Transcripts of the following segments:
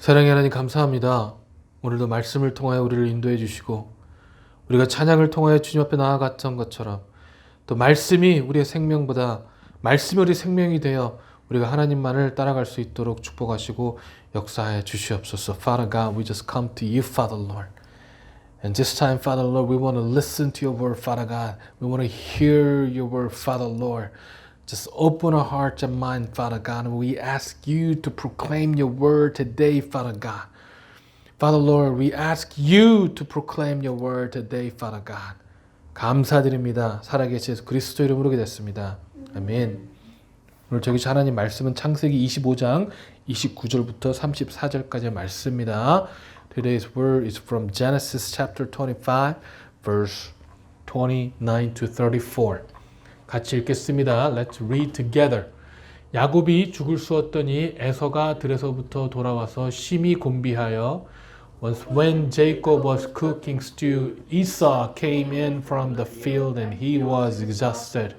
사랑의 하나님 감사합니다. 오늘도 말씀을 통하여 우리를 인도해 주시고 우리가 찬양을 통하여 주님 앞에 나아갔던 것처럼 또 말씀이 우리의 생명보다 말씀이 우리 생명이 되어 우리가 하나님만을 따라갈 수 있도록 축복하시고 역사해 주시옵소서. Father God, we just come to you, Father Lord. And this time, Father Lord, we want to listen to your word, Father God. We want to hear your word, Father Lord. Just open our hearts and mind, Father God. And we ask you to proclaim your word today, Father God. Father Lord, we ask you to proclaim your word today, Father God. 감사드립니다. 살아계신 예수 그리스도 이름으로 기도했습니다. 아멘. 오늘 저기 하나님 말씀은 창세기 25장 29절부터 34절까지의 말씀입니다. Today's word is from Genesis chapter 25, verse 29 to 34. 같이 읽겠습니다. Let's read together. 야곱이 죽을 수 없더니 에서가 들에서부터 돌아와서 심히 곤비하여 Once when Jacob was cooking stew, Esau came in from the field and he was exhausted.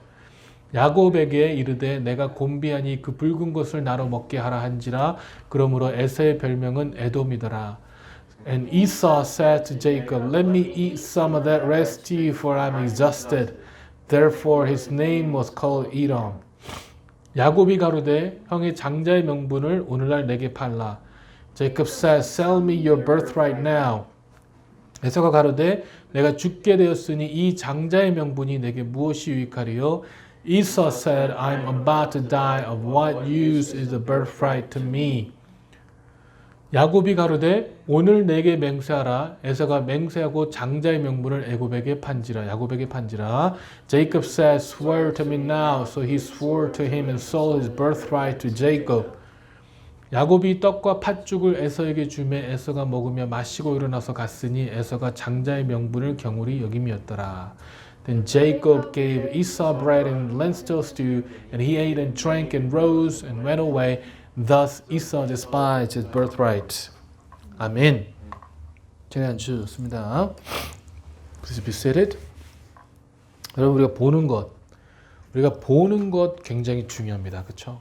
야곱에게 이르되 내가 곤비하니 그 붉은 것을 나로 먹게 하라 한지라. 그러므로 에서의 별명은 에돔이더라. And Esau said to Jacob, Let me eat some of that red stew, for I am exhausted. Therefore his name was called Edom. 야곱이 가로되 형의 장자의 명분을 오늘날 내게 팔라. Jacob said, Sell me your birthright now. 에서가 가로되 내가 죽게 되었으니 이 장자의 명분이 내게 무엇이 유익하리요? Esau said, I am about to die. Of what use is the birthright to me? 야곱이 가로되 오늘 내게 맹세하라. 에서가 맹세하고 장자의 명분을 야곱에게 판지라. Jacob said, Swear to me now. So he swore to him and sold his birthright to Jacob. 야곱이 떡과 팥죽을 에서에게 주매 에서가 먹으며 마시고 일어나서 갔으니 에서가 장자의 명분을 경홀히 여김이었더라. Then Jacob gave Esau bread and lentil stew, and he ate and drank and rose and went away. Thus Esau despised his birthright. 아멘. 제가 앉으셨습니다. Please be seated. 여러분 우리가 보는 것 굉장히 중요합니다. 그렇죠?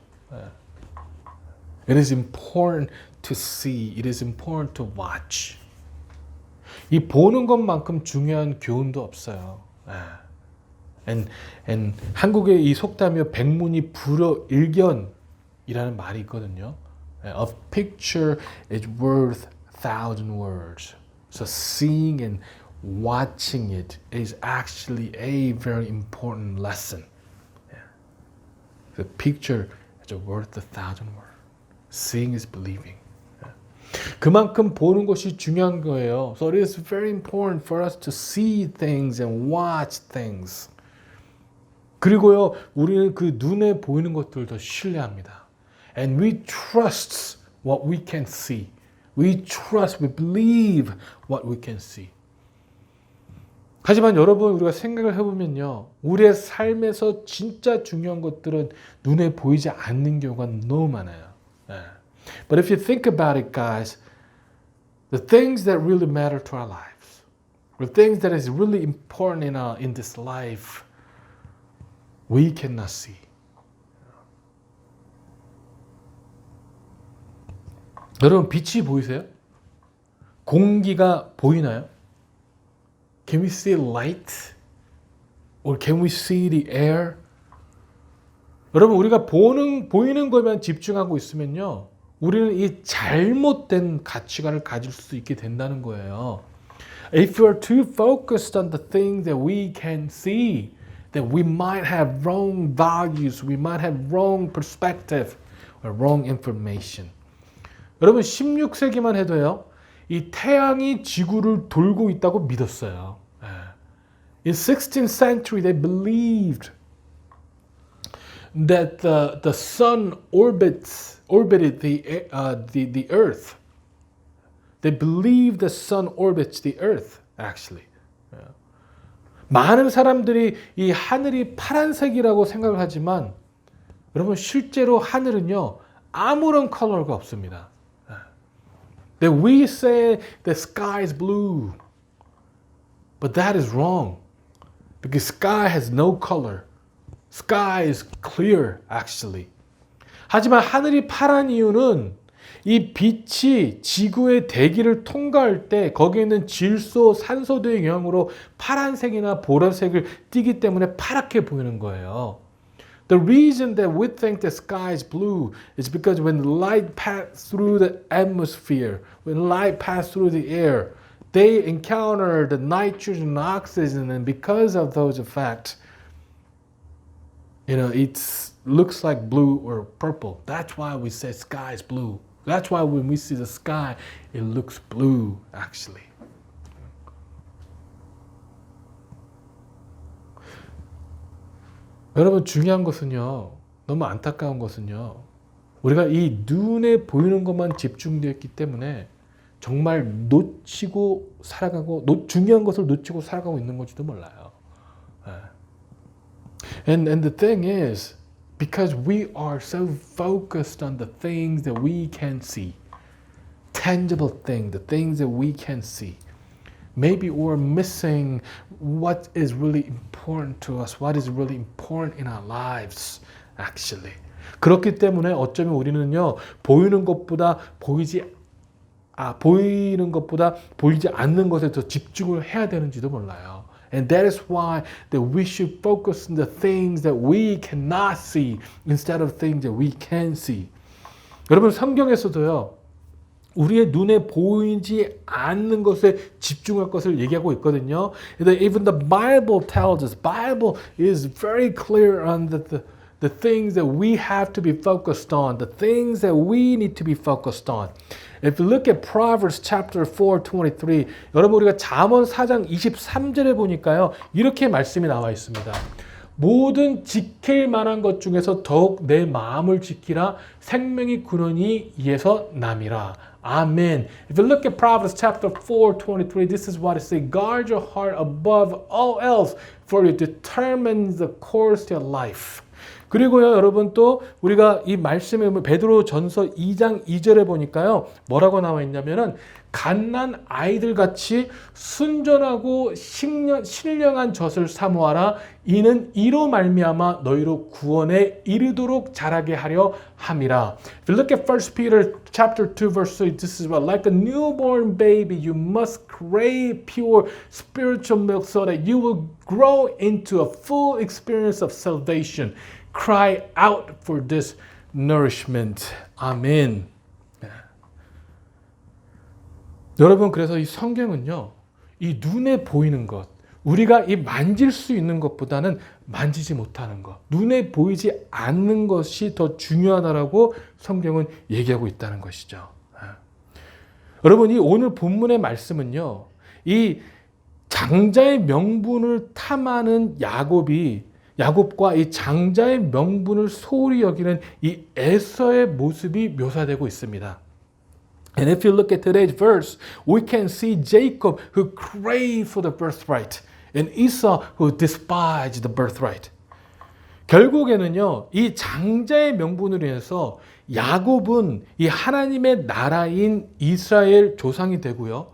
It is important to see. It is important to watch. 이 보는 것만큼 중요한 교훈도 없어요. And 한국의 이 속담이요 백문이 불여일견이라는 말이 있거든요. A picture is worth 1,000 words. So seeing and watching it is actually a very important lesson. The picture is worth 1,000 words. Seeing is believing. 그만큼 보는 것이 중요한 거예요. So it is very important for us to see things and watch things. 그리고요, 우리는 그 눈에 보이는 것들을 더 신뢰합니다. And we trust what we can see. We believe what we can see. 하지만 여러분, 우리가 생각을 해보면요, 우리의 삶에서 진짜 중요한 것들은 눈에 보이지 않는 경우가 너무 많아요. But if you think about it, guys, the things that really matter to our lives, the things that is really important in this life, we cannot see. 여러분 빛이 보이세요? 공기가 보이나요? Can we see light? Or can we see the air? 여러분 우리가 보이는 것만 집중하고 있으면요, 우리는 이 잘못된 가치관을 가질 수 있게 된다는 거예요. If we are too focused on the things that we can see, then we might have wrong values, we might have wrong perspective, or wrong information. 여러분 16세기만 해도요, 이 태양이 지구를 돌고 있다고 믿었어요. In 16th century, they believed that the sun orbited the earth. They believe the sun orbits the earth, actually. 많은 사람들이 이 하늘이 파란색이라고 생각을 하지만 여러분 실제로 하늘은요 아무런 컬러가 없습니다. That we say the sky is blue, but that is wrong, because sky has no color. Sky is clear, actually. 하지만 하늘이 파란 이유는 이 빛이 지구의 대기를 통과할 때 거기에 있는 질소, 산소도의 영향으로 파란색이나 보라색을 띠기 때문에 파랗게 보이는 거예요. The reason that we think the sky is blue is because when light passes through the atmosphere, when light passes through the air, they encounter the nitrogen and oxygen, and because of those effects, it looks like blue or purple. That's why we say sky is blue. That's why when we see the sky, it looks blue, actually. 여러분, 중요한 것은요, 너무 안타까운 것은요, 우리가 이 눈에 보이는 것만 집중되어 있기 때문에 정말 놓치고 살아가고, 중요한 것을 놓치고 살아가고 있는 건지도 몰라요. And the thing is, because we are so focused on the things that we can see, tangible things, the things that we can see, maybe we're missing what is really important to us, what is really important in our lives, actually. 그렇기 때문에 어쩌면 우리는요, 보이는 것보다 보이지 않는 것에 더 집중을 해야 되는지도 몰라요. And that is why that we should focus on the things that we cannot see instead of things that we can see. 여러분, 성경에서도요, 우리의 눈에 보이지 않는 것에 집중할 것을 얘기하고 있거든요. Even the Bible tells us, Bible is very clear on the things that we have to be focused on, the things that we need to be focused on. If you look at Proverbs chapter 4:23, 여러분 우리가 잠언 4장 23절에 보니까요, 이렇게 말씀이 나와 있습니다. 모든 지킬 만한 것 중에서 더욱 내 마음을 지키라. 생명이 근원이 이에서 남이라. Amen. If you look at Proverbs chapter 4:23, this is what it says: Guard your heart above all else, for it determines the course of your life. 그리고요, 여러분 또 우리가 이 말씀에 보면 베드로 전서 2장 2절에 보니까요, 뭐라고 나와 있냐면은 갓난 아이들 같이 순전하고 신령한 젖을 사모하라. 이는 이로 말미암아 너희로 구원에 이르도록 자라게 하려 함이라. If you look at 1 Peter chapter 2 verse 3, this is what, like a newborn baby, you must crave pure spiritual milk so that you will grow into a full experience of salvation. Cry out for this nourishment. 아멘. 여러분, 그래서 이 성경은요, 이 눈에 보이는 것, 우리가 이 만질 수 있는 것보다는 만지지 못하는 것, 눈에 보이지 않는 것이 더 중요하다라고 성경은 얘기하고 있다는 것이죠. 여러분, 이 오늘 본문의 말씀은요, 이 장자의 명분을 탐하는 야곱과 이 장자의 명분을 소홀히 여기는 이 에서의 모습이 묘사되고 있습니다. And if you look at today's verse, we can see Jacob who craved for the birthright and Esau who despised the birthright. 결국에는요, 이 장자의 명분으로 인해서 야곱은 이 하나님의 나라인 이스라엘 조상이 되고요,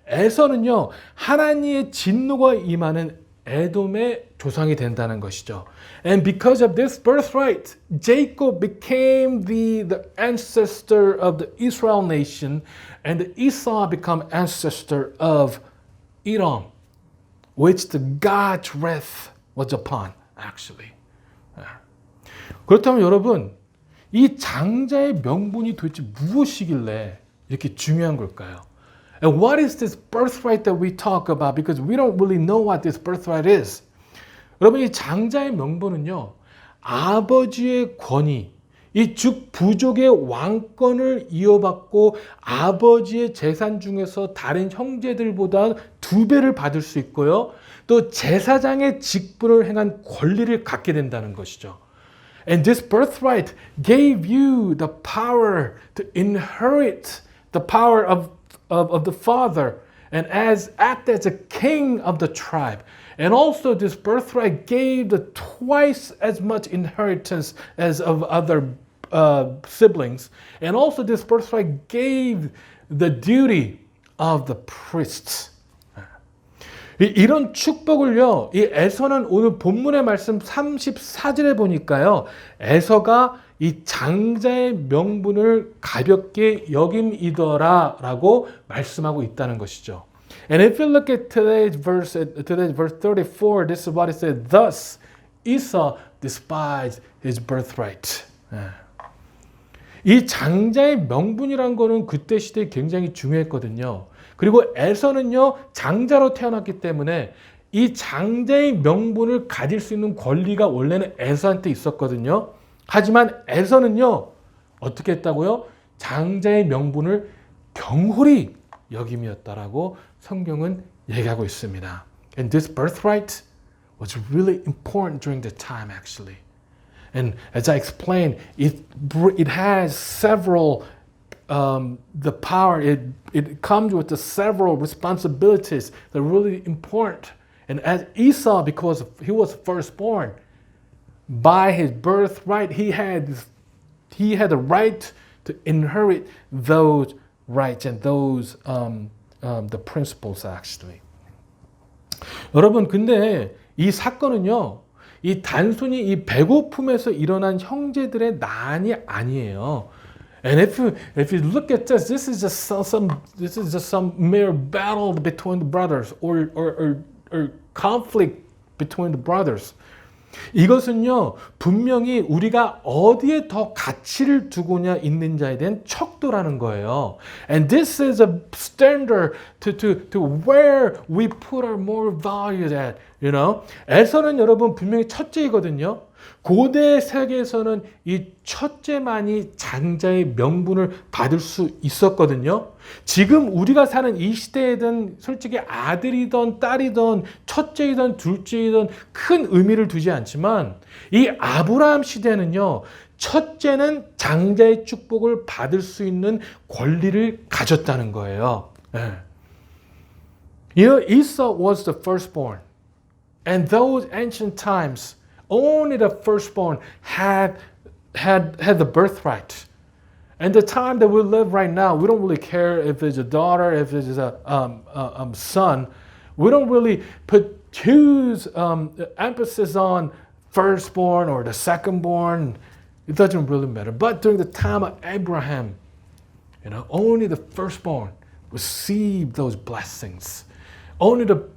에서는요, 하나님의 진노가 임하는 에돔의 조상이 된다는 것이죠. And because of this birthright, Jacob became the ancestor of the Israel nation, and Esau became ancestor of Edom, which the God's wrath was upon, actually. 그렇다면 여러분, 이 장자의 명분이 도대체 무엇이길래 이렇게 중요한 걸까요? And what is this birthright that we talk about? Because we don't really know what this birthright is. 여러분, 이 장자의 명분은요, 아버지의 권위, 이 즉 부족의 왕권을 이어받고 아버지의 재산 중에서 다른 형제들보다 2배를 받을 수 있고요, 또 제사장의 직분을 행한 권리를 갖게 된다는 것이죠. And this birthright gave you the power to inherit the power of the father and act as a king of the tribe. And also this birthright gave the twice as much inheritance as of other siblings. And also this birthright gave the duty of the priests. 이런 축복을요, 이 에서는 오늘 본문의 말씀 34절에 보니까요, 에서가 이 장자의 명분을 가볍게 여김이더라라고 말씀하고 있다는 것이죠. And if you look at today's verse 34, this is what it says. Thus Esau despised his birthright. 이 장자의 명분이란 거는 그때 시대에 굉장히 중요했거든요. 그리고 에서는요, 장자로 태어났기 때문에 이 장자의 명분을 가질 수 있는 권리가 원래는 에서한테 있었거든요. 하지만 에서는요, 어떻게 했다고요? 장자의 명분을 경홀히 여김이었다라고 성경은 얘기하고 있습니다. And this birthright was really important during the time, actually. And as I explained, it has several the power. It comes with the several responsibilities that are really important. And as Esau, because he was firstborn, by his birthright, he had the right to inherit those rights and those the principles actually. 여러분, 근데 이 사건은요, 이 단순히 이 배고픔에서 일어난 형제들의 난이 아니에요. And if you look at this, this is just some mere battle between the brothers or conflict between the brothers. 이것은요, 분명히 우리가 어디에 더 가치를 두고냐 있는 자에 대한 척도라는 거예요. And this is a standard to where we put our more value at, you know. 에서는 여러분 분명히 첫째이거든요. 고대 세계에서는 이 첫째만이 장자의 명분을 받을 수 있었거든요. 지금 우리가 사는 이 시대에든 솔직히 아들이든 딸이든 첫째이든 둘째이든 큰 의미를 두지 않지만 이 아브라함 시대는요, 첫째는 장자의 축복을 받을 수 있는 권리를 가졌다는 거예요. You know, Esau was the firstborn. And those ancient times, only the firstborn had the birthright. And the time that we live right now, we don't really care if it's a daughter, if it's a son. We don't really put huge emphasis on firstborn or the secondborn. It doesn't really matter. But during the time of Abraham, you know, only the firstborn received those blessings. Only the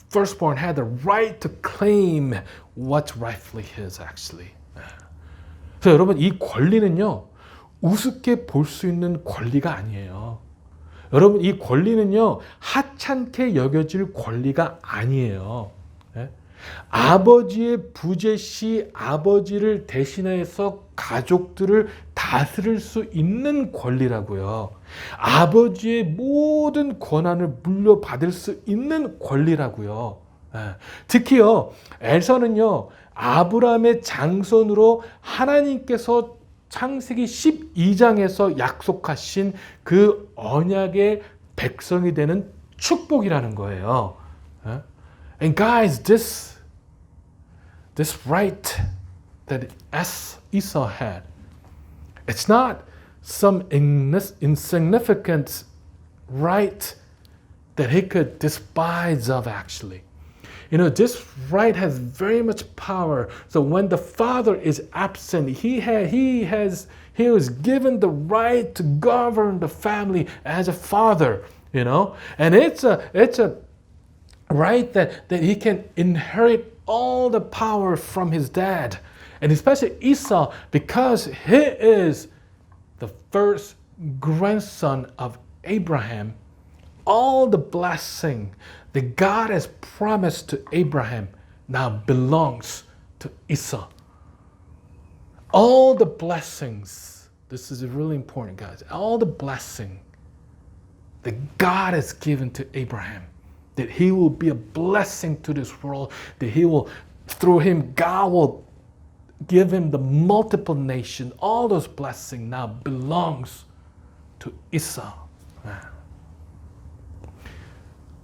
firstborn had the right to claim what's rightfully his, actually. 그래서 여러분, 이 권리는요, 우습게 볼 수 있는 권리가 아니에요. 여러분, 이 권리는요, 하찮게 여겨질 권리가 아니에요. 아버지의 부재 시 아버지를 대신해서 가족들을 다스릴 수 있는 권리라고요. 아버지의 모든 권한을 물려받을 수 있는 권리라고요. 특히요, 에서는요, 아브라함의 장손으로 하나님께서 창세기 12장에서 약속하신 그 언약의 백성이 되는 축복이라는 거예요. And guys, this right that Esau had, it's not some insignificant right that he could despise of, actually. You know, this right has very much power. So when the father is absent, he was given the right to govern the family as a father, you know. And it's a right that he can inherit all the power from his dad. And especially Esau, because he is the first grandson of Abraham, all the blessing that God has promised to Abraham now belongs to Esau. All the blessings, this is really important, guys, all the blessing that God has given to Abraham, that he will be a blessing to this world, that he will, through him, God will give him the multiple nation. All those blessings now belongs to Esau.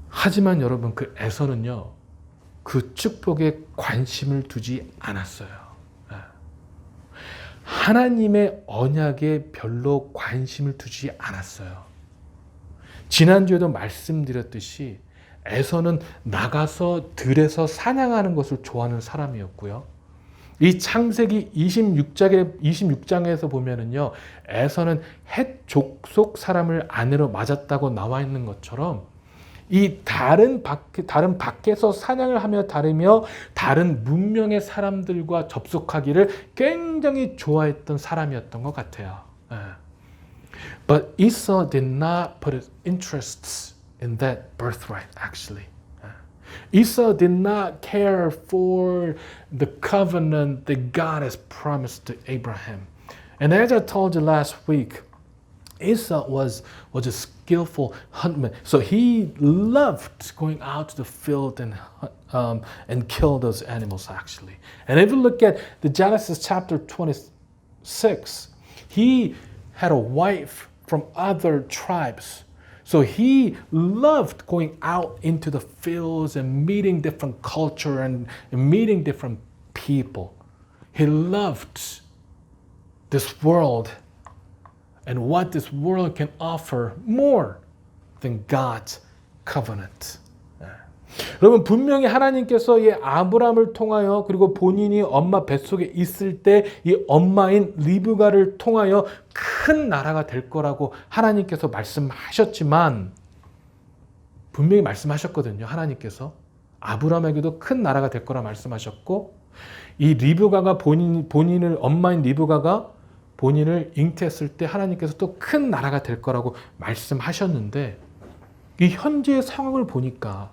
하지만 여러분, 그 에서는요, 그 축복에 관심을 두지 않았어요. 하나님의 언약에 별로 관심을 두지 않았어요. 지난주에도 말씀드렸듯이 에서는 나가서 들에서 사냥하는 것을 좋아하는 사람이었고요. 이 창세기 26장에서 보면은요, 에서는 헷 족속 사람을 아내로 맞았다고 나와 있는 것처럼 이 다른 밖에서 사냥을 하며 다른 문명의 사람들과 접속하기를 굉장히 좋아했던 사람이었던 것 같아요. But Esau did not put his interests in that birthright, actually. Esau did not care for the covenant that God has promised to Abraham. And as I told you last week, Esau was a skillful huntsman. So he loved going out to the field and kill those animals, actually. And if you look at the Genesis chapter 26, he had a wife from other tribes. So he loved going out into the fields and meeting different culture and meeting different people. He loved this world and what this world can offer more than God's covenant. 여러분, 분명히 하나님께서 이 아브라함을 통하여 그리고 본인이 엄마 뱃속에 있을 때 이 엄마인 리브가를 통하여 큰 나라가 될 거라고 하나님께서 말씀하셨지만, 분명히 말씀하셨거든요. 하나님께서 아브라함에게도 큰 나라가 될 거라 말씀하셨고, 이 리브가가 본인을 엄마인 리브가가 본인을 잉태했을 때 하나님께서 또 큰 나라가 될 거라고 말씀하셨는데, 이 현재의 상황을 보니까,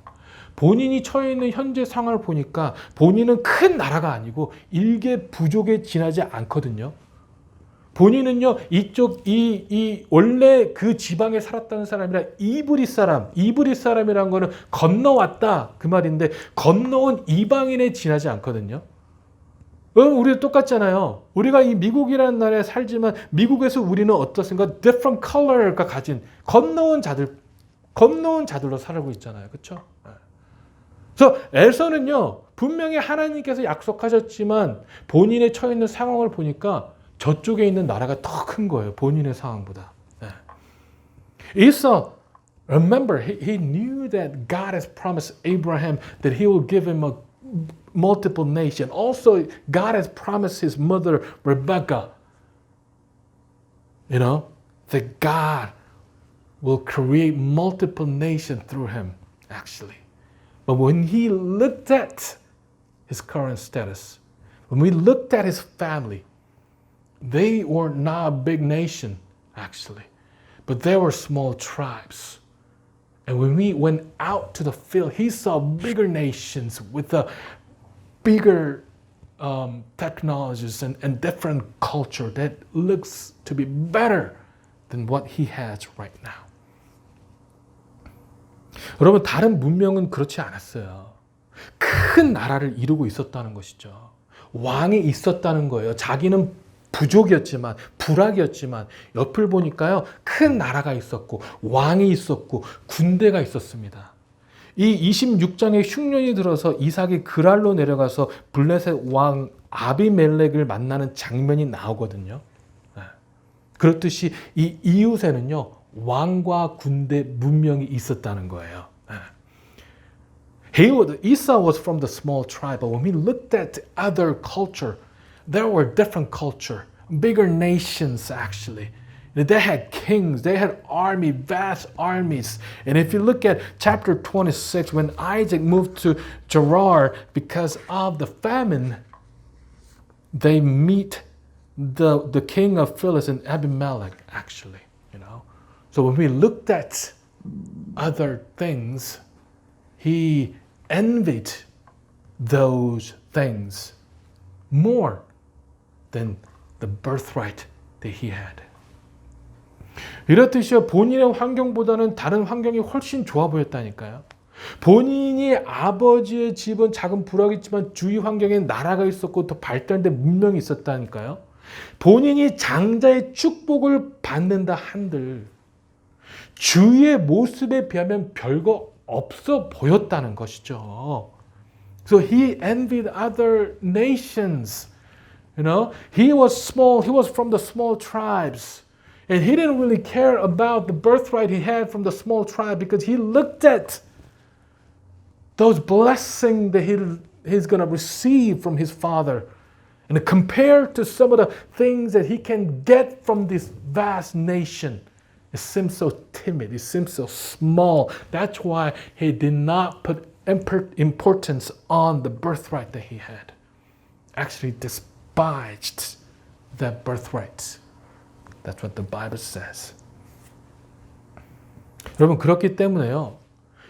본인이 처해 있는 현재 상황을 보니까 본인은 큰 나라가 아니고 일개 부족에 지나지 않거든요. 본인은요, 이 원래 그 지방에 살았다는 사람이라 이브리 사람이란 거는 건너왔다 그 말인데, 건너온 이방인에 지나지 않거든요. 우리도 똑같잖아요. 우리가 이 미국이라는 나라에 살지만 미국에서 우리는 어떻습니까? different color가 가진 건너온 자들로 살고 있잖아요. 그렇죠? 그래서 에서는요, 분명히 하나님께서 약속하셨지만 본인의 처해 있는 상황을 보니까 저쪽에 있는 나라가 더 큰 거예요. 본인의 상황보다. Esau, remember, he knew that God has promised Abraham that he will give him a multiple nation. Also, God has promised his mother, Rebecca, that God will create multiple nations through him, actually. But when he looked at his current status, when we looked at his family, they were not a big nation, actually, but they were small tribes. And when we went out to the field, he saw bigger nations with a bigger technologies and different culture that looks to be better than what he has right now. 여러분, 다른 문명은 그렇지 않았어요. 큰 나라를 이루고 있었다는 것이죠. 왕이 있었다는 거예요. 자기는 부족이었지만, 부락이었지만 옆을 보니까요, 큰 나라가 있었고 왕이 있었고 군대가 있었습니다. 이 26장에 흉년이 들어서 이삭이 그랄로 내려가서 블레셋 왕 아비멜렉을 만나는 장면이 나오거든요. 그렇듯이 이 이웃에는요, 왕과 군대 문명이 있었다는 거예요. Esau was from the small tribe, but when we looked at other culture, there were different culture, bigger nations actually. They had kings, they had vast armies. And if you look at chapter 26, when Isaac moved to Gerar because of the famine, they meet the king of Philistine, Abimelech, actually. So when we looked at other things, he envied those things more than the birthright that he had. 이렇듯이요, 본인의 환경보다는 다른 환경이 훨씬 좋아 보였다니까요. 본인이 아버지의 집은 작은 부락이지만 주위 환경에 나라가 있었고 더 발달된 문명이 있었다니까요. 본인이 장자의 축복을 받는다 한들 주위의 모습에 비하면 별거 없어 보였다는 것이죠. So he envied other nations. He was small. He was from the small tribes. And he didn't really care about the birthright he had from the small tribe because he looked at those blessings that he's going to receive from his father. And compared to some of the things that he can get from this vast nation, it seems so timid. It seems so small. That's why he did not put importance on the birthright that he had. Actually despised that birthright. That's what the Bible says. 여러분, 그렇기 때문에요,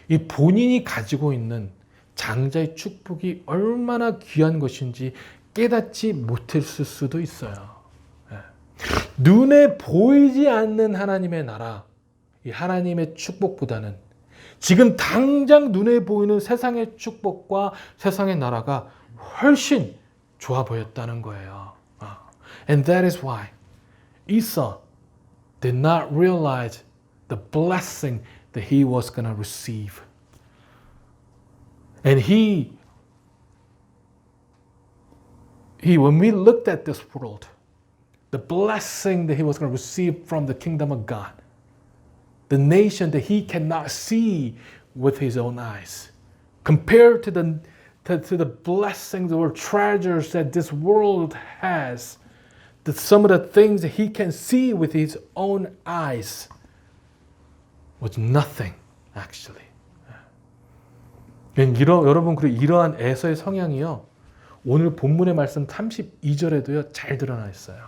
이 본인이 가지고 있는 장자의 축복이 얼마나 귀한 것인지 깨닫지 못했을 수도 있어요. 눈에 보이지 않는 하나님의 나라, 이 하나님의 축복보다는 지금 당장 눈에 보이는 세상의 축복과 세상의 나라가 훨씬 좋아 보였다는 거예요. And that is why Esau did not realize the blessing that he was going to receive. And when we looked at this world, the blessing that he was going to receive from the kingdom of God, the nation that he cannot see with his own eyes, compared to the blessings or treasures that this world has, that some of the things that he can see with his own eyes was nothing, actually. 여러분, 그리고 이러한 에서의 성향이요, 오늘 본문의 말씀 32절에도요 잘 드러나 있어요.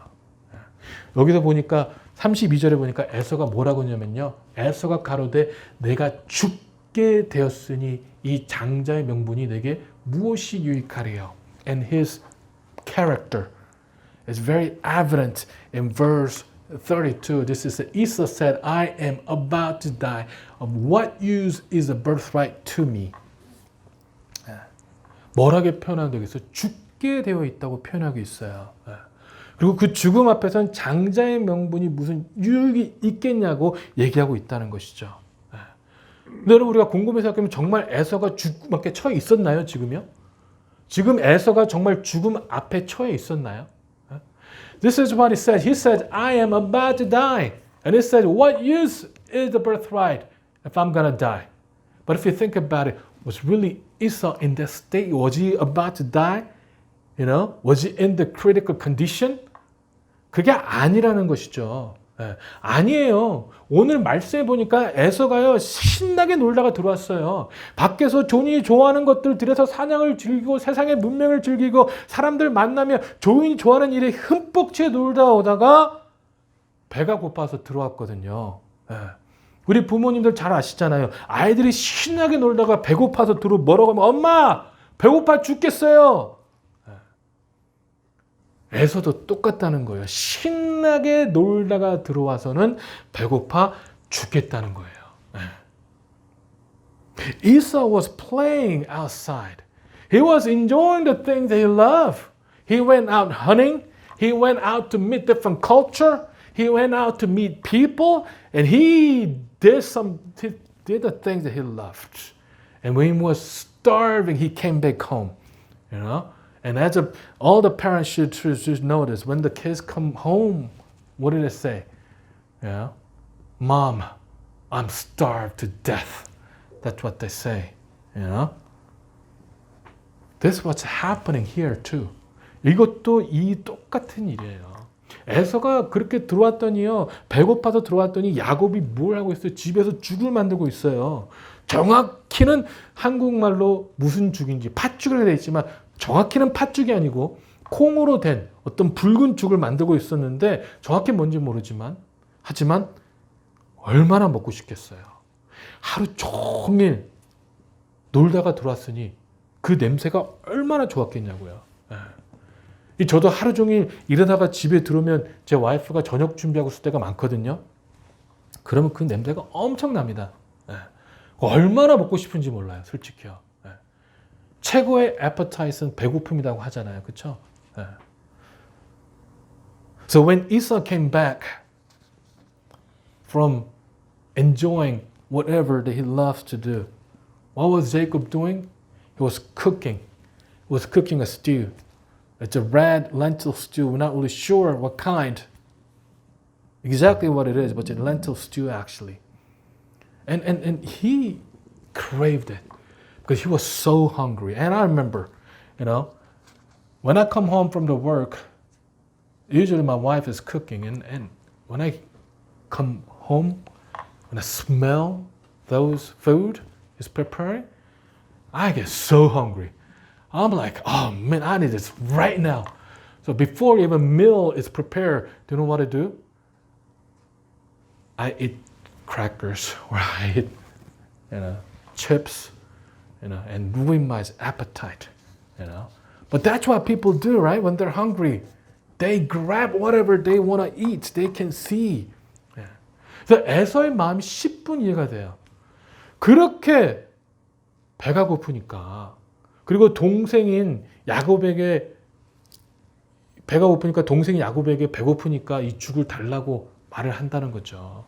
여기서 보니까 32절에 보니까 에서가 뭐라고 하냐면요, 에서가 가로되 내가 죽게 되었으니 이 장자의 명분이 내게 무엇이 유익하리요. And his character is very evident in verse 32. This is Esau said, I am about to die. Of what use is a birthright to me? 뭐라게 표현하고 있어요? 죽게 되어 있다고 표현하고 있어요. 그리고 그 죽음 앞에서는 장자의 명분이 무슨 유익이 있겠냐고 얘기하고 있다는 것이죠. 근데 여러분, 우리가 곰곰이 생각하면 정말 에서가 죽음 앞에 처해 있었나요? 지금요? 지금 에서가 정말 죽음 앞에 처해 있었나요? This is what he said. He said, I am about to die. And he said, what use is the birthright if I'm going to die? But if you think about it, was really Esau in that state? Was he about to die? You know, was he in the critical condition? 그게 아니라는 것이죠. 아니에요. 오늘 말씀해 보니까 에서가요 신나게 놀다가 들어왔어요. 밖에서 존이 좋아하는 것들 들여서 사냥을 즐기고 세상의 문명을 즐기고 사람들 만나며 존이 좋아하는 일에 흠뻑 채 놀다 오다가 배가 고파서 들어왔거든요. 우리 부모님들 잘 아시잖아요. 아이들이 신나게 놀다가 배고파서 뭐라고 하면 엄마 배고파 죽겠어요. 에서도 똑같다는 거예요. 신나게 놀다가 들어와서는 배고파 죽겠다는 거예요. Esau was playing outside. He was enjoying the things that he loved. He went out hunting. He went out to meet different culture. He went out to meet people. And he did the things that he loved. And when he was starving, he came back home. You know? And all the parents should just notice, when the kids come home, what do they say? Yeah, Mom, I'm starved to death. That's what they say. You know? This is what's happening here too. 이것도 이 똑같은 일이에요. 에서가 그렇게 들어왔더니요, 배고파서 들어왔더니 야곱이 뭘 하고 있어요? 집에서 죽을 만들고 있어요. 정확히는 한국말로 무슨 죽인지 팥죽이라고 되어 있지만 정확히는 팥죽이 아니고 콩으로 된 어떤 붉은 죽을 만들고 있었는데 정확히 뭔지 모르지만 하지만 얼마나 먹고 싶겠어요. 하루 종일 놀다가 들어왔으니 그 냄새가 얼마나 좋았겠냐고요. 저도 하루 종일 일하다가 집에 들어오면 제 와이프가 저녁 준비하고 있을 때가 많거든요. 그러면 그 냄새가 엄청납니다. 얼마나 먹고 싶은지 몰라요, 솔직히요. 최고의 appetite는 배고픔이라고 하잖아요, 그렇죠? So when Esau came back from enjoying whatever that he loves to do, what was Jacob doing? He was cooking. He was cooking a stew. It's a red lentil stew. We're not really sure what kind. Exactly what it is, but it's a lentil stew actually. And he craved it because he was so hungry. And I remember, when I come home from the work, usually my wife is cooking, and when I come home, when I smell those food is preparing, I get so hungry. I'm like, oh man, I need this right now. So before even meal is prepared, do you know what I do? I eat crackers or I eat, chips, and ruin my appetite, But that's what people do, right? When they're hungry, they grab whatever they want to eat. They can see. 그래서 에서의 마음이 10분 이해가 돼요. 그렇게 배가 고프니까, 그리고 동생인 야곱에게 배가 고프니까 동생이 야곱에게 배고프니까 이 죽을 달라고 말을 한다는 거죠.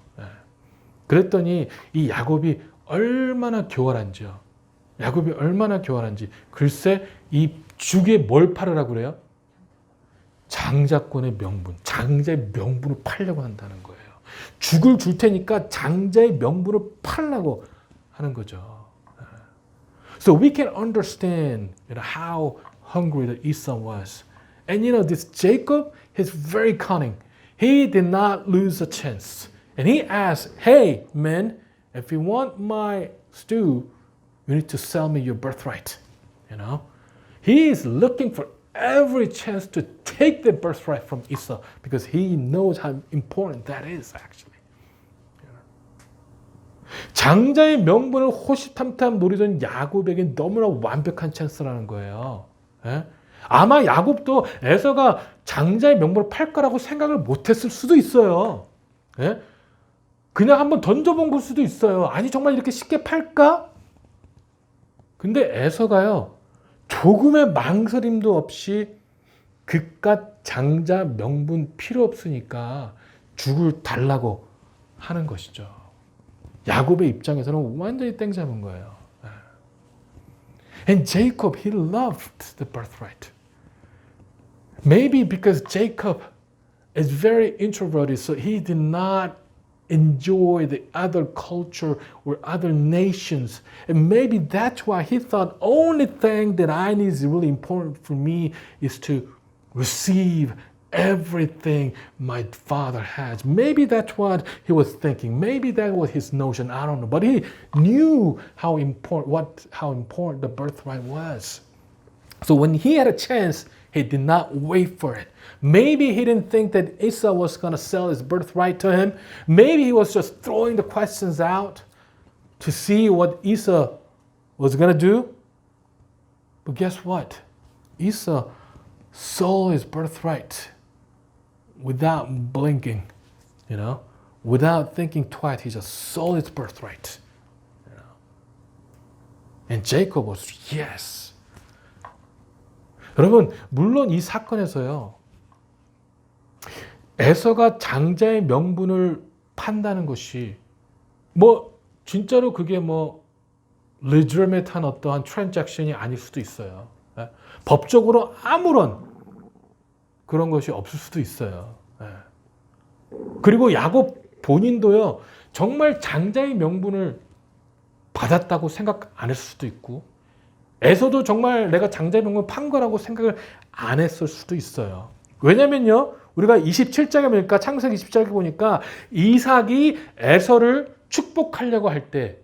그랬더니 이 야곱이 얼마나 교활한지요. 야곱이 얼마나 교활한지. 글쎄 이 죽에 뭘 팔으라고 그래요? 장자권의 명분, 장자의 명분을 팔려고 한다는 거예요. 죽을 줄 테니까 장자의 명분을 팔려고 하는 거죠. So we can understand how hungry the Esau was. And this Jacob, he's very cunning. He did not lose a chance. And he asked, hey, man, if you want my stew, you need to sell me your birthright. He is looking for every chance to take the birthright from Esau because he knows how important that is, actually. 장자의 명분을 호시탐탐 노리던 야곱에게 너무나 완벽한 찬스라는 거예요. 아마 야곱도 에서가 장자의 명분을 팔 거라고 생각을 못했을 수도 있어요. 그냥 한번 던져본 걸 수도 있어요. 아니 정말 이렇게 쉽게 팔까? 근데 에서가요, 조금의 망설임도 없이 그깟 장자 명분 필요 없으니까 죽을 달라고 하는 것이죠. 야곱의 입장에서는 완전히 땡 잡은 거예요. And Jacob, he loved the birthright. Maybe because Jacob is very introverted, so he did not enjoy the other culture or other nations. And maybe that's why he thought only thing that I need is really important for me is to receive everything my father has. Maybe that's what he was thinking. Maybe that was his notion. I don't know. But he knew how important the birthright was. So when he had a chance, he did not wait for it. Maybe he didn't think that Esau was going to sell his birthright to him. Maybe he was just throwing the questions out to see what Esau was going to do. But guess what? Esau sold his birthright without blinking, without thinking twice. He just sold his birthright. And Jacob was, yes. 여러분, 물론 이 사건에서요, 에서가 장자의 명분을 판다는 것이 진짜로 그게 legitimate한 어떠한 트랜잭션이 아닐 수도 있어요. 법적으로 아무런 그런 것이 없을 수도 있어요. 그리고 야곱 본인도요, 정말 장자의 명분을 받았다고 생각 안 했을 수도 있고, 에서도 정말 내가 장자의 명분을 판 거라고 생각을 안 했을 수도 있어요. 왜냐면요, 우리가 27장에 보니까, 창세기 27장에 보니까 이삭이 에서를 축복하려고 할 때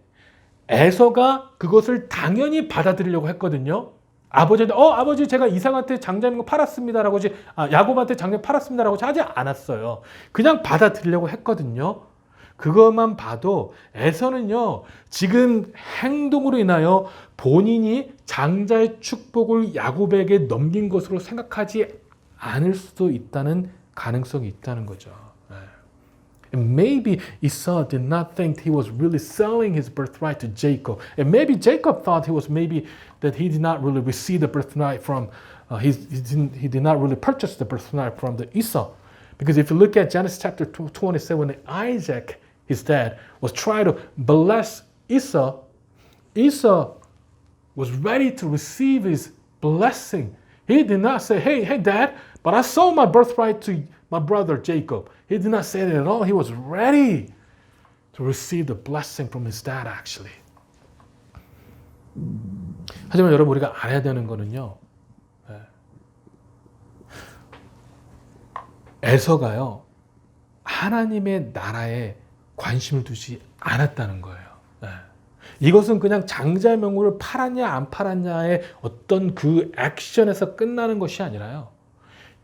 에서가 그것을 당연히 받아들이려고 했거든요. 아버지한테 아버지 제가 이삭한테 장자의 명분 팔았습니다라고 야곱한테 장자의 명분 팔았습니다라고 하지 않았어요. 그냥 받아들이려고 했거든요. 그것만 봐도 에서는요, 지금 행동으로 인하여 본인이 장자의 축복을 야곱에게 넘긴 것으로 생각하지 않을 수도 있다는 가능성이 있다는 거죠. And maybe Esau did not think he was really selling his birthright to Jacob. And maybe Jacob thought that he did not really receive the birthright from, he did not really purchase the birthright from the Esau. Because if you look at Genesis chapter 27, Isaac, his dad, was trying to bless Esau, Esau was ready to receive his blessing. He did not say, hey, dad, but I sold my birthright to my brother Jacob. He did not say that at all. He was ready to receive the blessing from his dad, actually. 하지만 여러분, 우리가 알아야 되는 거는요, 에서가요, 하나님의 나라에 관심을 두지 않았다는 거예요. 네. 이것은 그냥 장자의 명분을 팔았냐 안 팔았냐의 어떤 그 액션에서 끝나는 것이 아니라요.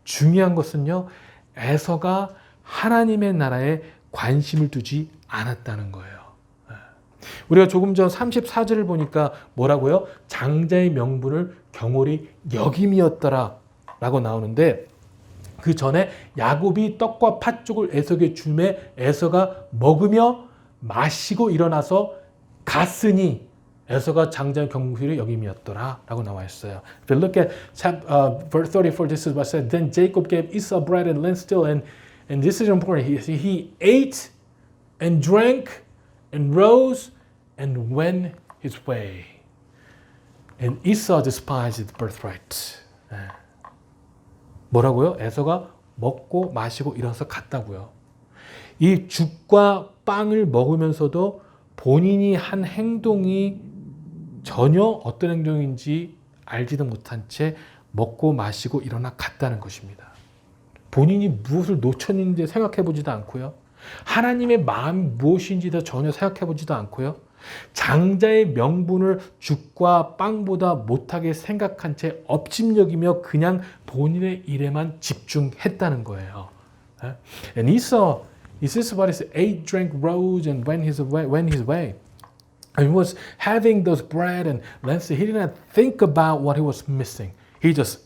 중요한 것은요, 에서가 하나님의 나라에 관심을 두지 않았다는 거예요. 우리가 조금 전 34절을 보니까 뭐라고요? 장자의 명분을 경홀히 여김이었더라 라고 나오는데, 그 전에 야곱이 떡과 팥죽을 에서에게 주매 에서가 먹으며 마시고 일어나서 갔으니 에서가 장자의 경홀히 여김이었더라 라고 나와 있어요. If you look at verse 34, this is what it said. Then Jacob gave Esau bread and lentil, and this is important. He ate and drank and rose and went his way. And Esau despised the birthright. 뭐라고요? 에서가 먹고 마시고 일어나서 갔다고요. 이 죽과 빵을 먹으면서도 본인이 한 행동이 전혀 어떤 행동인지 알지도 못한 채 먹고 마시고 일어나 갔다는 것입니다. 본인이 무엇을 놓쳤는지 생각해 보지도 않고요. 하나님의 마음이 무엇인지 전혀 생각해 보지도 않고요. 장자의 명분을 죽과 빵보다 못하게 생각한 채 업심여기며 그냥 본인의 일에만 집중했다는 거예요. And Esau, this is what it ate, drank, rose, and went his way. And he was having those bread and lentil. He didn't think about what he was missing. He just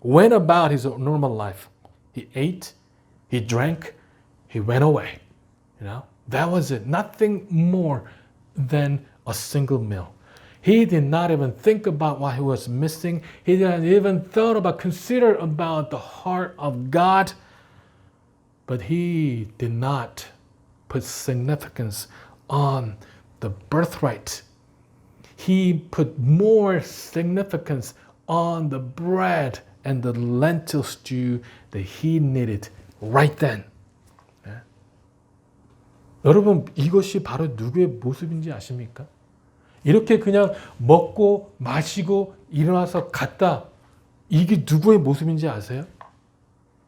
went about his normal life. He ate, he drank, he went away. You know, that was it. Nothing more than a single meal. He did not even think about what he was missing. He didn't even consider about the heart of God. But he did not put significance on the birthright. He put more significance on the bread and the lentil stew that he needed right then. 여러분, 이것이 바로 누구의 모습인지 아십니까? 이렇게 그냥 먹고 마시고 일어나서 갔다. 이게 누구의 모습인지 아세요?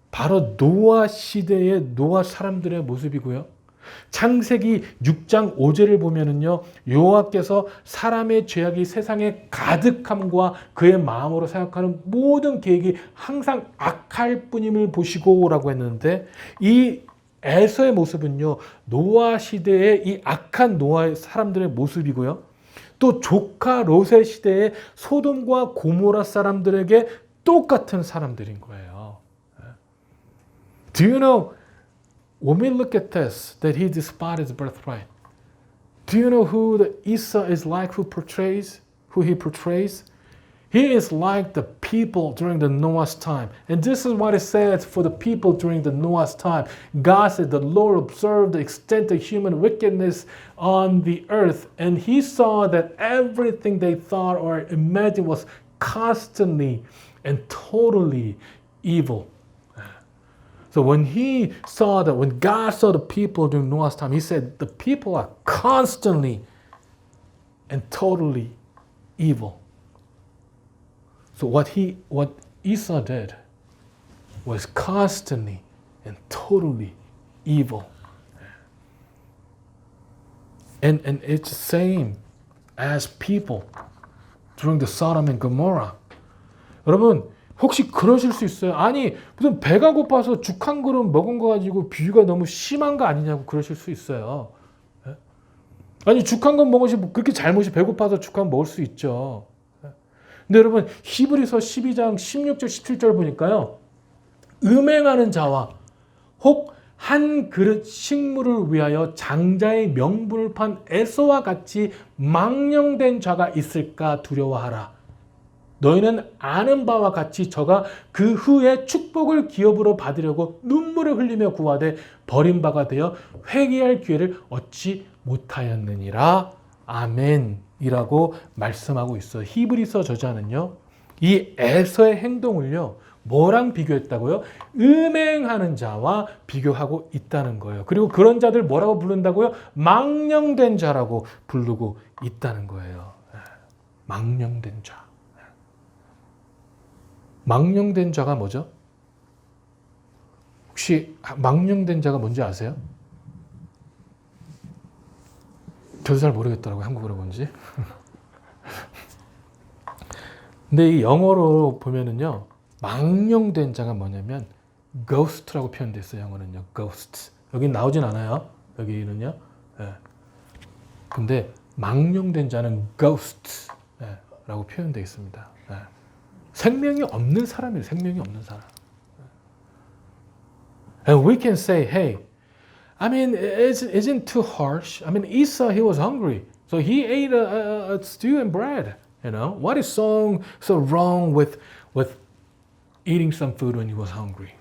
바로 노아 시대의 노아 사람들의 모습이고요. 창세기 6장 5절을 보면은요, 여호와께서 사람의 죄악이 세상에 가득함과 그의 마음으로 생각하는 모든 계획이 항상 악할 뿐임을 보시고라고 했는데, 이 에서의 모습은요, 노아 시대의 이 악한 노아의 사람들의 모습이고요. 또 조카 롯의 시대의 소돔과 고모라 사람들에게 똑같은 사람들인 거예요. Do you know, when we look at this, that he despised his birthright, do you know who the Esau is like, who he portrays? He is like the people during the Noah's time. And this is what it says for the people during the Noah's time. God said, the Lord observed the extent of human wickedness on the earth, and he saw that everything they thought or imagined was constantly and totally evil. So when God saw the people during Noah's time, he said, the people are constantly and totally evil. So what Esau did was constantly and totally evil. And it's the same as people during the Sodom and Gomorrah. 여러분, 혹시 그러실 수 있어요? 아니, 무슨 배가 고파서 죽 한 그릇 먹은 거 가지고 비유가 너무 심한 거 아니냐고 그러실 수 있어요. 아니, 죽 한 건 먹으시 그렇게 잘못이 배고파서 죽 한 건 먹을 수 있죠. 근데 여러분, 히브리서 12장 16절 17절 보니까요, 음행하는 자와 혹 한 그릇 식물을 위하여 장자의 명분을 판 에서와 같이 망령된 자가 있을까 두려워하라. 너희는 아는 바와 같이 저가 그 후에 축복을 기업으로 받으려고 눈물을 흘리며 구하되 버림바가 되어 회개할 기회를 얻지 못하였느니라. 아멘 이라고 말씀하고 있어요. 히브리서 저자는요, 이 에서의 행동을요, 뭐랑 비교했다고요? 음행하는 자와 비교하고 있다는 거예요. 그리고 그런 자들 뭐라고 부른다고요? 망령된 자라고 부르고 있다는 거예요. 망령된 자. 망령된 자가 뭐죠? 혹시 망령된 자가 뭔지 아세요? 저도 잘 모르겠더라고요. 한국어로 뭔지. 근데 이 영어로 보면은요. 망령된 자가 뭐냐면 ghost라고 표현됐어요. 영어는요. ghost. 여기 나오진 않아요. 여기는요. 예. 근데 망령된 자는 ghost 라고 표현되어 있습니다. 예. 생명이 없는 사람이에요. 생명이 없는 사람. And we can say, hey, I mean, isn't too harsh. I mean, Esau, he was hungry. So he ate a stew and bread. You know, what is so wrong with eating some food when he was hungry?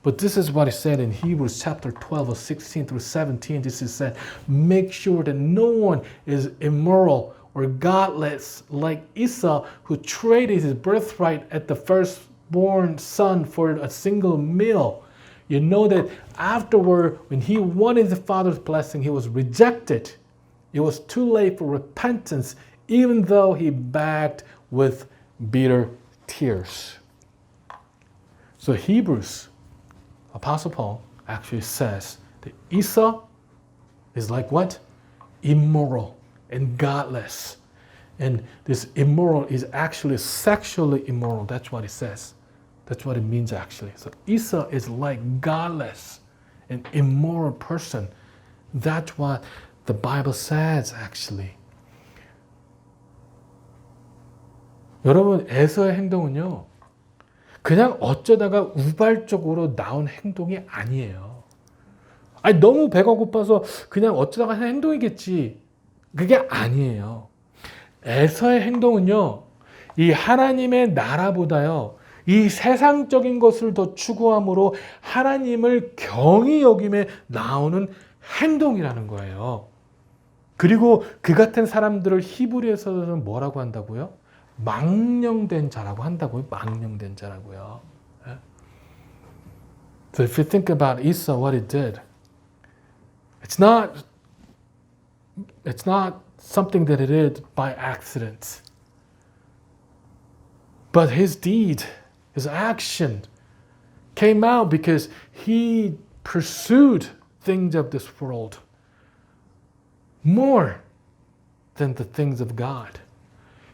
But this is what it said in Hebrews chapter 12, verse 16 through 17. This is said, make sure that no one is immoral or godless like Esau, who traded his birthright at the firstborn son for a single meal. You know that afterward, when he wanted the father's blessing, he was rejected. It was too late for repentance, even though he begged with bitter tears. So Hebrews, Apostle Paul actually says that Esau is like what? Immoral and godless. And this immoral is actually sexually immoral. That's what it says. That's what it means actually. So Esau is like godless and immoral person. That's what the Bible says actually. 여러분, 에서의 행동은요, 그냥 어쩌다가 우발적으로 나온 행동이 아니에요. 아니, 너무 배가 고파서 그냥 어쩌다가 한 행동이겠지. 그게 아니에요. 에서의 행동은요, 이 하나님의 나라보다요, 이 세상적인 것을 더 추구함으로 하나님을 경히 여김에 나오는 행동이라는 거예요. 그리고 그 같은 사람들을 히브리에서는 뭐라고 한다고요? 망령된 자라고 한다고요. 망령된 자라고요. So if you think about Esau, what he did, it's not something that he did by accident. But his deed, his action came out because he pursued things of this world more than the things of God.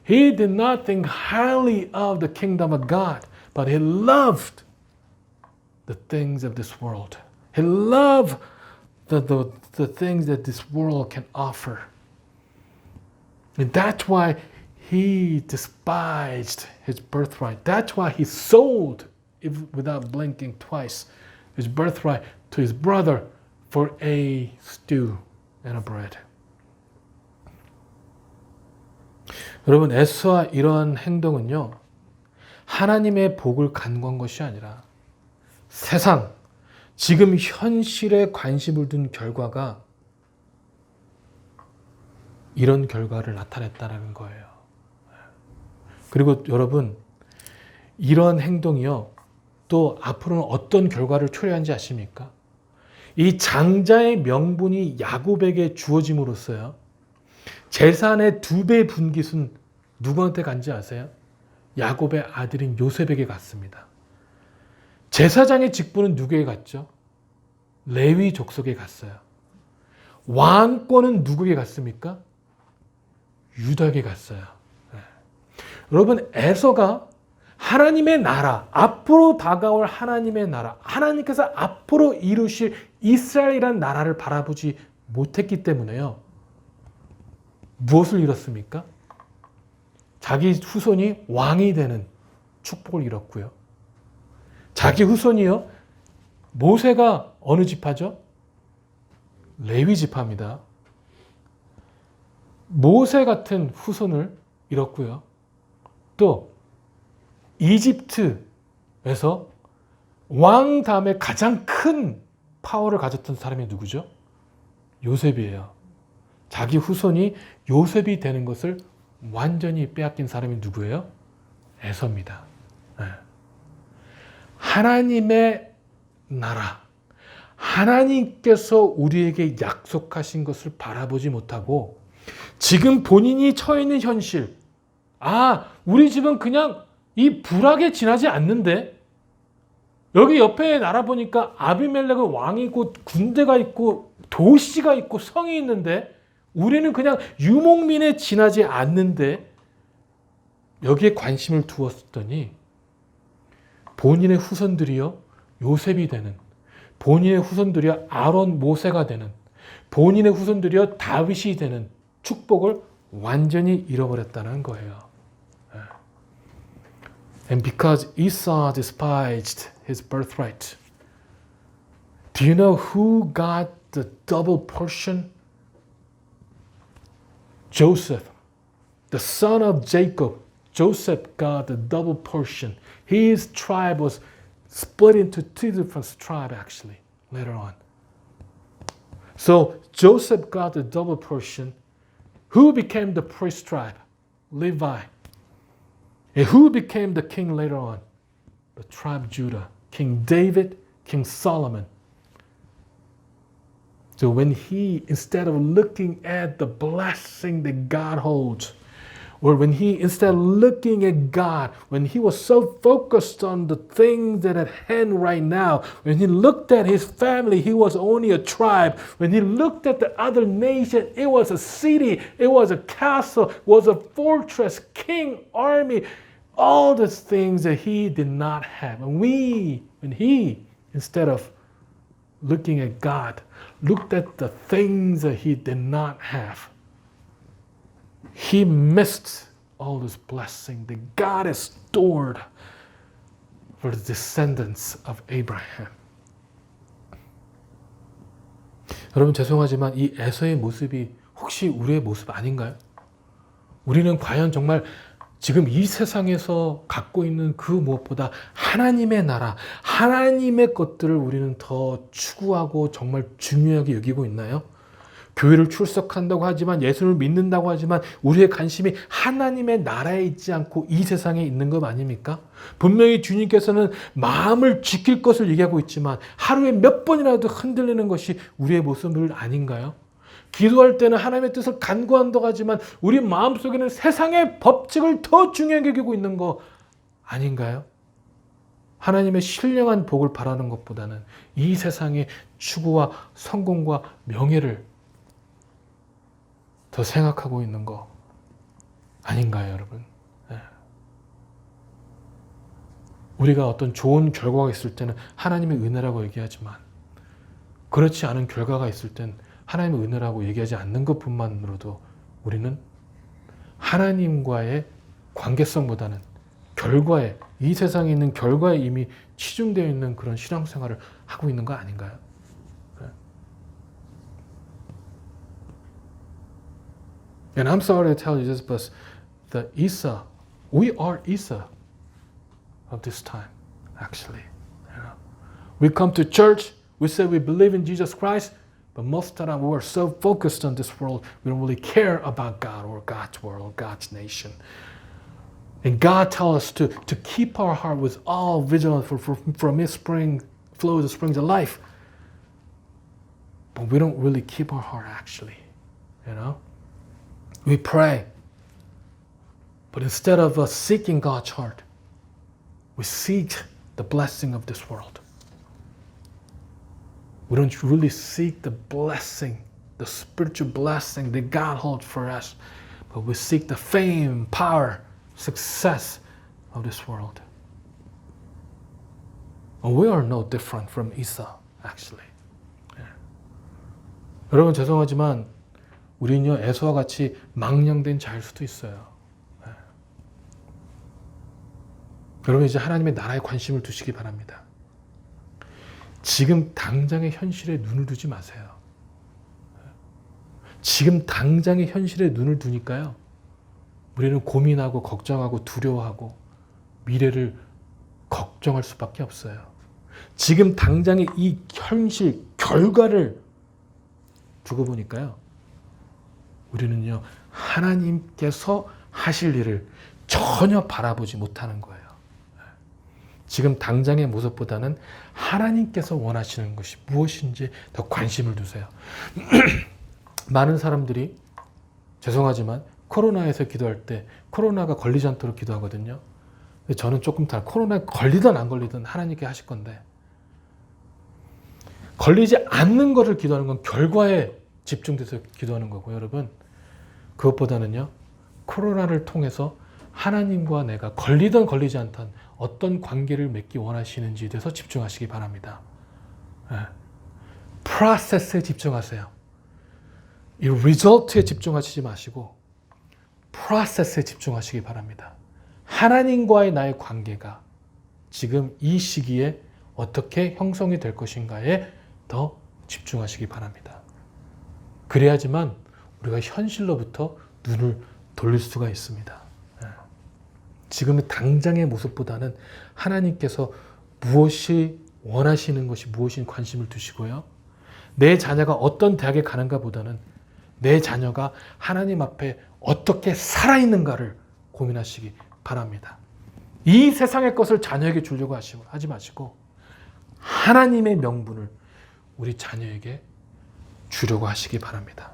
He did not think highly of the kingdom of God, but he loved the things of this world. He loved the things that this world can offer. And that's why he despised his birthright. That's why he sold, without blinking twice, his birthright to his brother for a stew and a bread. 여러분, 에서와 이러한 행동은요, 하나님의 복을 간구한 것이 아니라 세상, 지금 현실에 관심을 둔 결과가 이런 결과를 나타냈다는 거예요. 그리고 여러분, 이런 행동이요, 또 앞으로는 어떤 결과를 초래한지 아십니까? 이 장자의 명분이 야곱에게 주어짐으로써요, 재산의 2배 분깃은 누구한테 간지 아세요? 야곱의 아들인 요셉에게 갔습니다. 제사장의 직분은 누구에게 갔죠? 레위 족속에 갔어요. 왕권은 누구에게 갔습니까? 유다에게 갔어요. 네. 여러분, 에서가 하나님의 나라, 앞으로 다가올 하나님의 나라, 하나님께서 앞으로 이루실 이스라엘이라는 나라를 바라보지 못했기 때문에요. 무엇을 잃었습니까? 자기 후손이 왕이 되는 축복을 잃었고요. 자기 후손이요, 모세가 어느 지파죠? 레위 지파입니다. 모세 같은 후손을 잃었고요. 또 이집트에서 왕 다음에 가장 큰 파워를 가졌던 사람이 누구죠? 요셉이에요. 자기 후손이 요셉이 되는 것을 완전히 빼앗긴 사람이 누구예요? 에서입니다. 네. 하나님의 나라, 하나님께서 우리에게 약속하신 것을 바라보지 못하고 지금 본인이 처해 있는 현실, 우리 집은 그냥 이 불악에 지나지 않는데, 여기 옆에 나라 보니까 아비멜렉은 왕이 있고 군대가 있고 도시가 있고 성이 있는데 우리는 그냥 유목민에 지나지 않는데 여기에 관심을 두었더니 본인의 후손들이요 요셉이 되는, 본인의 후손들이요 아론 모세가 되는, 본인의 후손들이요 다윗이 되는 축복을 완전히 잃어버렸다는 거예요. And because Esau despised his birthright, do you know who got the double portion? Joseph, the son of Jacob. Joseph got the double portion. His tribe was split into two different tribes actually later on. So Joseph got the double portion. Who became the priest tribe? Levi. And who became the king later on? The tribe of Judah. King David, King Solomon. So when he, instead of looking at the blessing that God holds, or when he, instead of looking at God, when he was so focused on the things that at hand right now, when he looked at his family, he was only a tribe. When he looked at the other nation, it was a city, it was a castle, it was a fortress, king, army, all these things that he did not have. And when he, instead of looking at God, looked at the things that he did not have, he missed all this blessing that God has stored for the descendants of Abraham. 여러분 죄송하지만 이 에서의 모습이 혹시 우리의 모습 아닌가요? 우리는 과연 정말 지금 이 세상에서 갖고 있는 그 무엇보다 하나님의 나라, 하나님의 것들을 우리는 더 추구하고 정말 중요하게 여기고 있나요? 교회를 출석한다고 하지만 예수를 믿는다고 하지만 우리의 관심이 하나님의 나라에 있지 않고 이 세상에 있는 것 아닙니까? 분명히 주님께서는 마음을 지킬 것을 얘기하고 있지만 하루에 몇 번이라도 흔들리는 것이 우리의 모습을 아닌가요? 기도할 때는 하나님의 뜻을 간구한다고 하지만 우리 마음속에는 세상의 법칙을 더 중요하게 여기고 있는 거 아닌가요? 하나님의 신령한 복을 바라는 것보다는 이 세상의 추구와 성공과 명예를 더 생각하고 있는 거 아닌가요, 여러분? 네. 우리가 어떤 좋은 결과가 있을 때는 하나님의 은혜라고 얘기하지만 그렇지 않은 결과가 있을 땐 하나님의 은혜라고 얘기하지 않는 것뿐만으로도 우리는 하나님과의 관계성보다는 결과에, 이 세상에 있는 결과에 이미 치중되어 있는 그런 신앙생활을 하고 있는 거 아닌가요? And I'm sorry to tell you this, but the Esau, we are Esau of this time, actually. You know? We come to church, we say we believe in Jesus Christ, but most of the time we're so focused on this world, we don't really care about God or God's world or God's nation. And God tells us to keep our heart with all vigilance, for from His spring flows the springs of life. But we don't really keep our heart actually, you know? We pray, but instead of us seeking God's heart, we seek the blessing of this world. We don't really seek the blessing, the spiritual blessing that God holds for us, but we seek the fame, power, success of this world. And we are no different from Esau, actually. Yeah. 여러분 죄송하지만 우리는요 에서와 같이 망령된 자일 수도 있어요. 네. 여러분 이제 하나님의 나라에 관심을 두시기 바랍니다. 지금 당장의 현실에 눈을 두지 마세요. 지금 당장의 현실에 눈을 두니까요 우리는 고민하고 걱정하고 두려워하고 미래를 걱정할 수밖에 없어요. 지금 당장의 이 현실 결과를 두고 보니까요 우리는요 하나님께서 하실 일을 전혀 바라보지 못하는 거예요. 지금 당장의 모습보다는 하나님께서 원하시는 것이 무엇인지 더 관심을 두세요. 많은 사람들이 죄송하지만 코로나에서 기도할 때 코로나가 걸리지 않도록 기도하거든요. 저는 조금 다 코로나에 걸리든 안 걸리든 하나님께 하실 건데, 걸리지 않는 것을 기도하는 건 결과에 집중돼서 기도하는 거고, 여러분 그것보다는요, 코로나를 통해서 하나님과 내가 걸리든 걸리지 않든 어떤 관계를 맺기 원하시는지에 대해서 집중하시기 바랍니다. 프로세스에 집중하세요. 이 리졸트에 집중하시지 마시고 프로세스에 집중하시기 바랍니다. 하나님과의 나의 관계가 지금 이 시기에 어떻게 형성이 될 것인가에 더 집중하시기 바랍니다. 그래야지만 우리가 현실로부터 눈을 돌릴 수가 있습니다. 지금의 당장의 모습보다는 하나님께서 무엇이 원하시는 것이 무엇인 관심을 두시고요. 내 자녀가 어떤 대학에 가는가 보다는 내 자녀가 하나님 앞에 어떻게 살아있는가를 고민하시기 바랍니다. 이 세상의 것을 자녀에게 주려고 하지 마시고 하나님의 명분을 우리 자녀에게 주려고 하시기 바랍니다.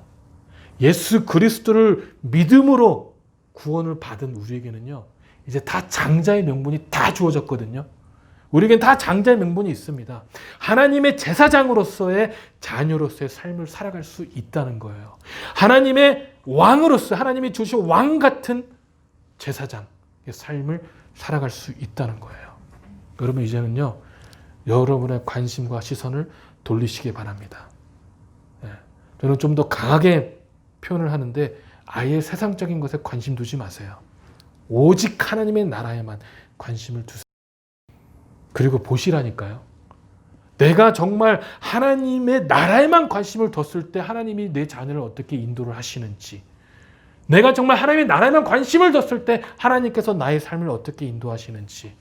예수 그리스도를 믿음으로 구원을 받은 우리에게는요, 이제 다 장자의 명분이 다 주어졌거든요. 우리에겐 다 장자의 명분이 있습니다. 하나님의 제사장으로서의 자녀로서의 삶을 살아갈 수 있다는 거예요. 하나님의 왕으로서 하나님이 주신 왕 같은 제사장의 삶을 살아갈 수 있다는 거예요. 여러분 이제는요, 여러분의 관심과 시선을 돌리시기 바랍니다. 저는 좀 더 강하게 표현을 하는데 아예 세상적인 것에 관심 두지 마세요. 오직 하나님의 나라에만 관심을 두세요. 그리고 보시라니까요. 내가 정말 하나님의 나라에만 관심을 뒀을 때 하나님이 내 자녀를 어떻게 인도를 하시는지, 내가 정말 하나님의 나라에만 관심을 뒀을 때 하나님께서 나의 삶을 어떻게 인도하시는지,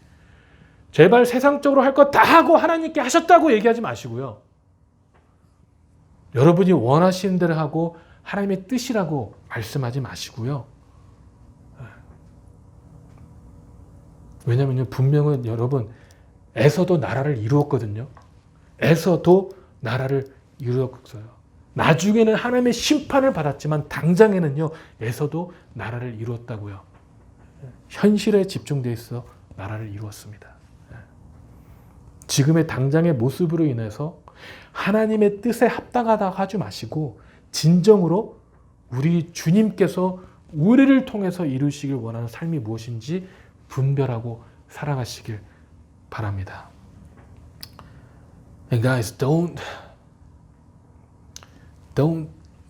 제발 세상적으로 할 것 다 하고 하나님께 하셨다고 얘기하지 마시고요. 여러분이 원하시는 대로 하고 하나님의 뜻이라고 말씀하지 마시고요. 왜냐면요, 분명은 여러분 에서도 나라를 이루었거든요. 에서도 나라를 이루었어요. 나중에는 하나님의 심판을 받았지만 당장에는요, 에서도 나라를 이루었다고요. 현실에 집중되어 있어 나라를 이루었습니다. 지금의 당장의 모습으로 인해서 하나님의 뜻에 합당하다고 하지 마시고 진정으로 우리 주님께서 우리를 통해서 이루시길 원하는 삶이 무엇인지 분별하고 살아가시길 바랍니다. And guys, don't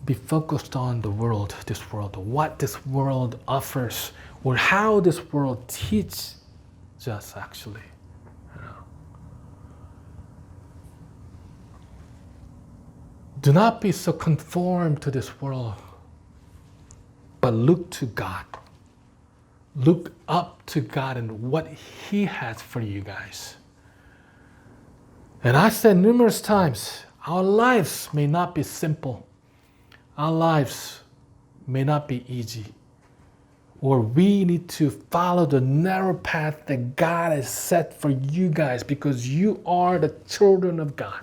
be focused on the world, what this world offers, or how this world teaches us actually. Do not be so conformed to this world, but look to God. Look up to God and what He has for you guys. And I said numerous times, our lives may not be simple. Our lives may not be easy. Or we need to follow the narrow path that God has set for you guys because you are the children of God.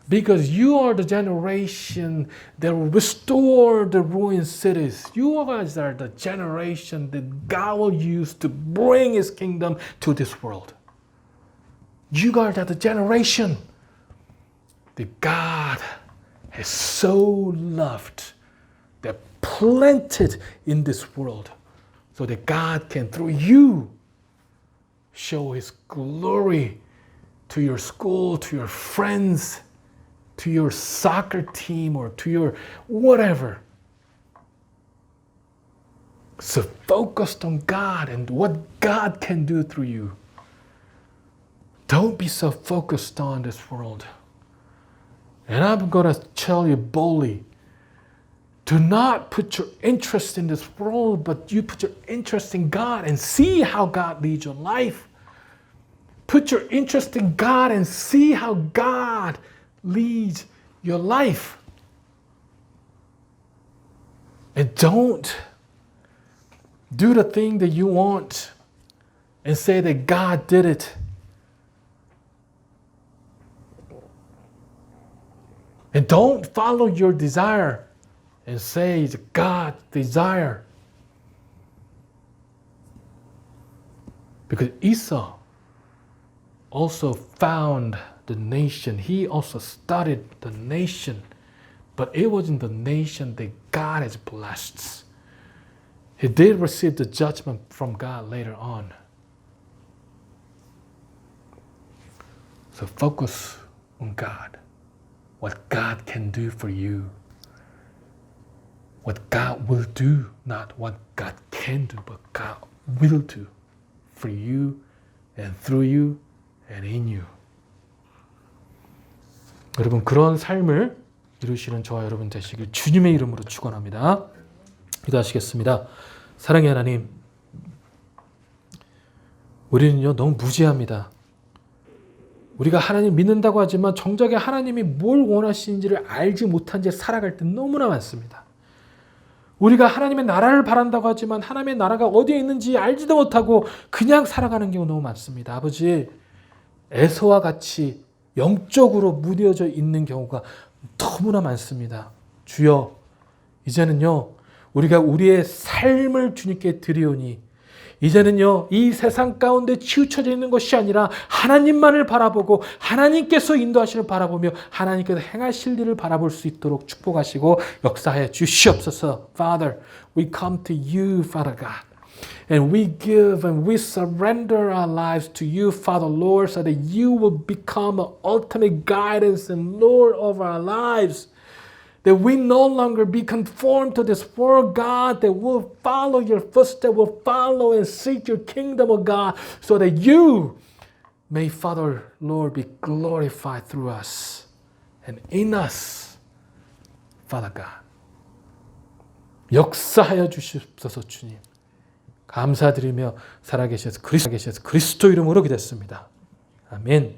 Because you are the generation that will restore the ruined cities. You guys are the generation that God will use to bring His kingdom to this world. You guys are the generation that God has so loved, that planted in this world, so that God can, through you, show His glory to your school, to your friends, to your soccer team, or to your whatever. So focused on God and what God can do through you. Don't be so focused on this world. And I'm going to tell you boldly, do not put your interest in this world, but you put your interest in God and see how God leads your life. Put your interest in God and see how God leads your life. And don't do the thing that you want and say that God did it. And don't follow your desire and say it's God's desire. Because Esau also found the nation. He also started the nation. But it wasn't the nation that God has blessed. He did receive the judgment from God later on. So focus on God. What God can do for you. What God will do. Not what God can do, but God will do for you and through you and in you. 여러분 그런 삶을 이루시는 저와 여러분 되시길 주님의 이름으로 축원합니다. 기도하시겠습니다. 사랑의 하나님, 우리는요 너무 무지합니다. 우리가 하나님 믿는다고 하지만 정작에 하나님이 뭘 원하시는지를 알지 못한 채 살아갈 때 너무나 많습니다. 우리가 하나님의 나라를 바란다고 하지만 하나님의 나라가 어디에 있는지 알지도 못하고 그냥 살아가는 경우 너무 많습니다. 아버지, 에서와 같이 영적으로 무뎌져 있는 경우가 너무나 많습니다. 주여, 이제는요 우리가 우리의 삶을 주님께 드리오니 이제는요 이 세상 가운데 치우쳐져 있는 것이 아니라 하나님만을 바라보고 하나님께서 인도하시를 바라보며 하나님께서 행하실 일을 바라볼 수 있도록 축복하시고 역사하여 주시옵소서. Father, we come to you, Father God. And we give and we surrender our lives to you, Father Lord, so that you will become an ultimate guidance and Lord of our lives. That we no longer be conformed to this world, God, that we'll follow your footsteps, we'll follow and seek your kingdom, of God, so that you may, Father, Lord, be glorified through us and in us, Father God. 역사하여 주시옵소서 주님. 감사드리며 살아계셔서 그리스도 이름으로 기도했습니다. 아멘.